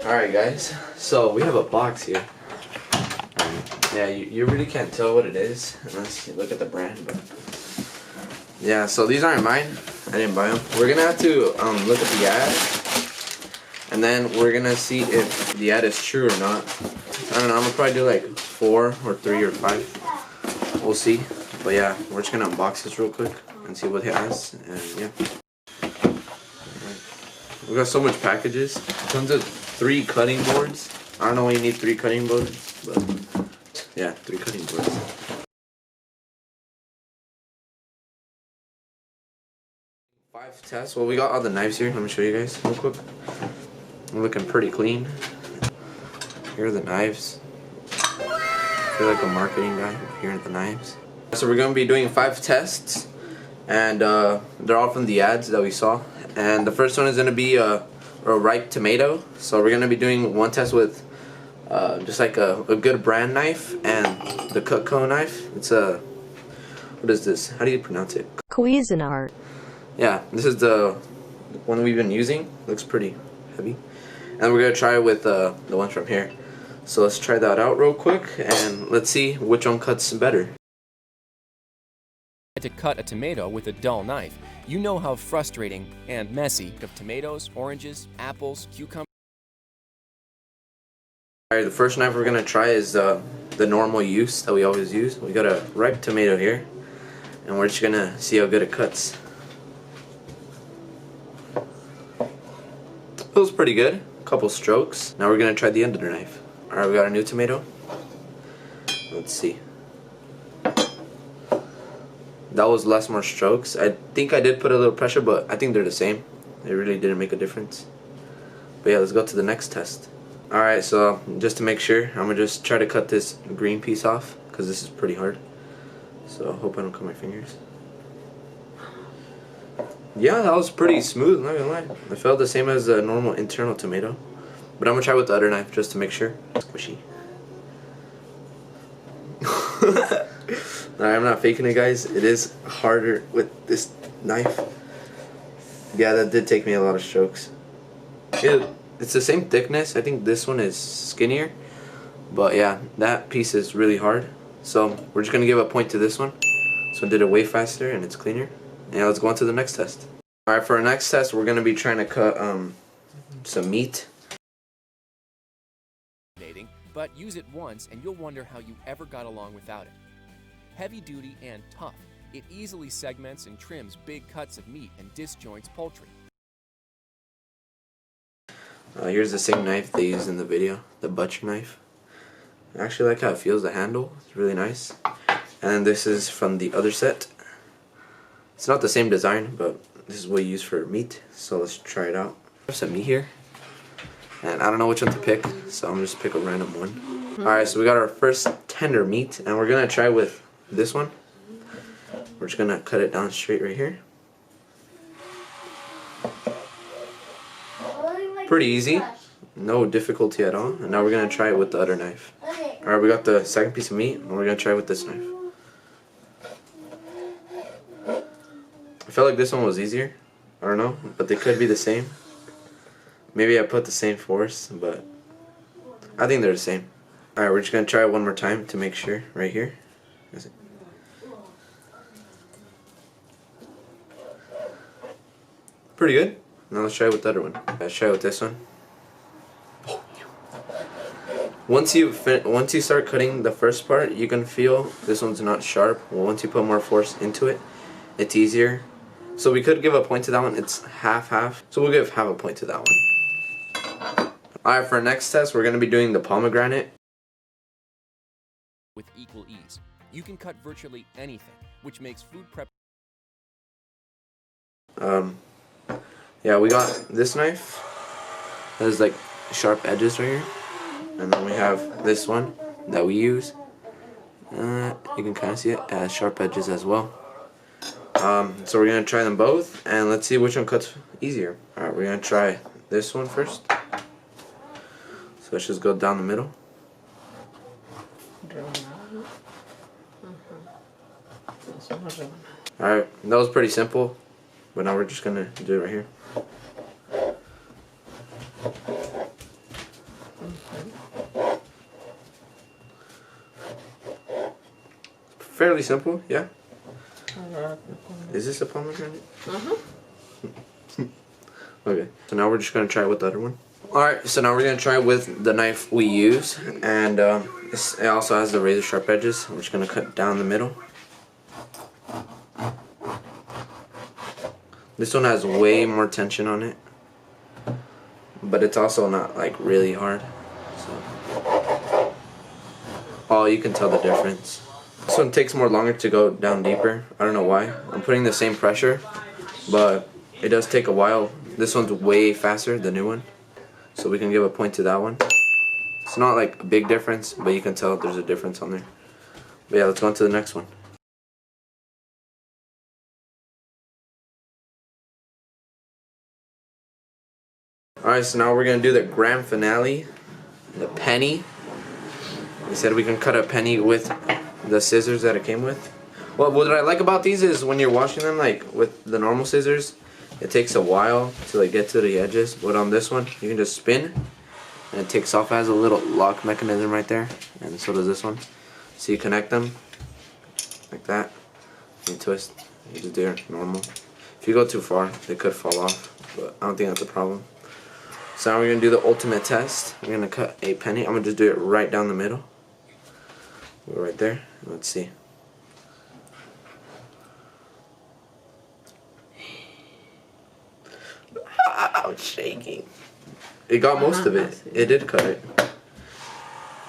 Alright guys, so we have a box here. Yeah, you really can't tell what it is unless you look at the brand, but yeah, so these aren't mine. I didn't buy them. We're gonna have to look at the ad, and then we're gonna see if the ad is true or not. I don't know, I'm gonna probably do like 4 or 3 or 5. We'll see. But yeah, we're just gonna unbox this real quick and see what it has, and yeah. We got so much packages. Comes with 3 cutting boards. I don't know why you need 3 cutting boards, but yeah, 3 cutting boards. 5 tests. Well, we got all the knives here. Let me show you guys real quick. I'm looking pretty clean. Here are the knives. I feel like a marketing guy here at the knives. So we're gonna be doing 5 tests, and they're all from the ads that we saw. And the first one is gonna be a ripe tomato. So we're gonna be doing one test with just like a good brand knife and the Cutco knife. It's a, what is this? How do you pronounce it? Cuisinart. Yeah, this is the one we've been using. Looks pretty heavy. And we're gonna try it with the one from here. So let's try that out real quick, and let's see which one cuts better. To cut a tomato with a dull knife, you know how frustrating and messy of tomatoes, oranges, apples, cucumbers. Alright, the first knife we're gonna try is the normal use that we always use. We got a ripe tomato here, and we're just gonna see how good it cuts. Feels pretty good. A couple strokes. Now we're gonna try the end of the knife. Alright, we got a new tomato. Let's see. That was more strokes. I think I did put a little pressure, but I think they're the same. It really didn't make a difference. But yeah, let's go to the next test. Alright, so just to make sure, I'm gonna just try to cut this green piece off, because this is pretty hard. So I hope I don't cut my fingers. Yeah, that was pretty smooth, not gonna lie. It felt the same as a normal internal tomato. But I'm gonna try with the other knife just to make sure. Squishy. Alright, I'm not faking it, guys. It is harder with this knife. Yeah, that did take me a lot of strokes. It's the same thickness. I think this one is skinnier. But yeah, that piece is really hard. So we're just gonna give a point to this one. This one did it way faster and it's cleaner. Yeah, let's go on to the next test. Alright, for our next test, we're gonna be trying to cut some meat. But use it once and you'll wonder how you ever got along without it. Heavy duty and tough, it easily segments and trims big cuts of meat and disjoints poultry. Here's the same knife they used in the video, the butcher knife. I actually like how it feels, the handle. It's really nice. And this is from the other set. It's not the same design, but this is what you use for meat. So let's try it out. I have some meat here. And I don't know which one to pick, so I'm just pick a random one. Alright, so we got our first tender meat, and we're gonna try with this one. We're just gonna cut it down straight right here. Pretty easy, no difficulty at all. And now we're gonna try it with the other knife. Alright, we got the second piece of meat, and we're gonna try it with this knife. I felt like this one was easier. I don't know, but they could be the same. Maybe I put the same force, but I think they're the same. Alright, we're just gonna try it one more time to make sure, right here. Pretty good. Now let's try it with the other one. Let's try it with this one. Once you start cutting the first part, you can feel this one's not sharp. Well, once you put more force into it, it's easier. So we could give a point to that one. It's half-half. So we'll give half a point to that one. Alright, for our next test, we're going to be doing the pomegranate. With equal ease, you can cut virtually anything, which makes food prep. Yeah, we got this knife. Has like sharp edges right here. And then we have this one that we use. You can kind of see it has sharp edges as well. So we're going to try them both, and let's see which one cuts easier. Alright, we're going to try this one first. So let's just go down the middle. Alright, that was pretty simple, but now we're just gonna do it right here. Fairly simple, yeah. Is this a pomegranate? Okay, so now we're just gonna try it with the other one. Alright, so now we're gonna try with the knife we use, and it also has the razor sharp edges. I'm just gonna cut down the middle. This one has way more tension on it, but it's also not like really hard. So, oh, you can tell the difference. This one takes more longer to go down deeper. I don't know why. I'm putting the same pressure, but it does take a while. This one's way faster, the new one. So we can give a point to that one. It's not like a big difference, but you can tell there's a difference on there. But yeah, let's go on to the next one. Alright, so now we're going to do the grand finale, the penny. We said we can cut a penny with the scissors that it came with. Well, what I like about these is when you're washing them, like with the normal scissors, it takes a while to like get to the edges. But on this one, you can just spin, and it takes off. It has a little lock mechanism right there, and so does this one. So you connect them like that, and you twist. You just do it normal. If you go too far, they could fall off, but I don't think that's a problem. So now we're going to do the ultimate test. We're going to cut a penny. I'm going to just do it right down the middle. Go right there. Let's see. Ow, it's shaking. It got most of it. It did cut it.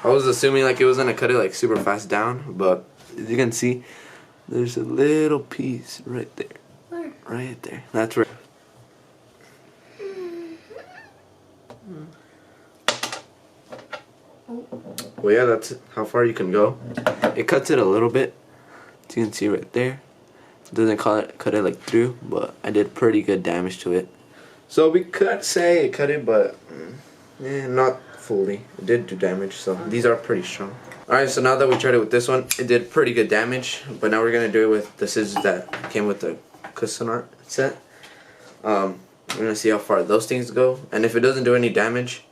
I was assuming like it was going to cut it like super fast down, but as you can see, there's a little piece right there. Where? Right there. That's where. Well, yeah, that's how far you can go. It cuts it a little bit, as you can see right there. It doesn't cut it like through, but I did pretty good damage to it. So we could say it cut it, but not fully. It did do damage, so these are pretty strong. Alright, so now that we tried it with this one, it did pretty good damage, but now we're going to do it with the scissors that came with the Cuisinart set. We're going to see how far those things go, and if it doesn't do any damage,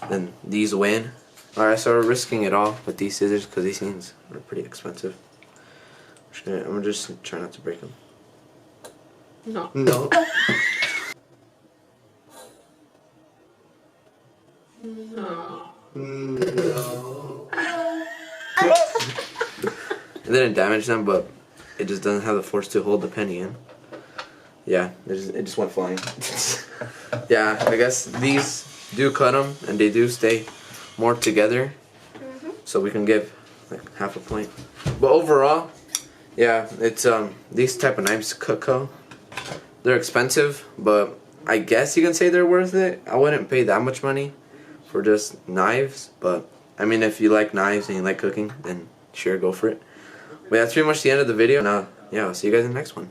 then these win. Alright, so we're risking it all with these scissors because these things are pretty expensive. I'm gonna just try not to break them. No. No. No. No. It didn't damage them, but it just doesn't have the force to hold the penny in. Yeah, it just went flying. Yeah, I guess these do cut them, and they do stay more together, so we can give like half a point. But overall, yeah, it's these type of knives, Cutco, they're expensive, but I guess you can say they're worth it. I wouldn't pay that much money for just knives, but I mean, if you like knives and you like cooking, then sure, go for it. But yeah, that's pretty much the end of the video. Now, yeah, I'll see you guys in the next one.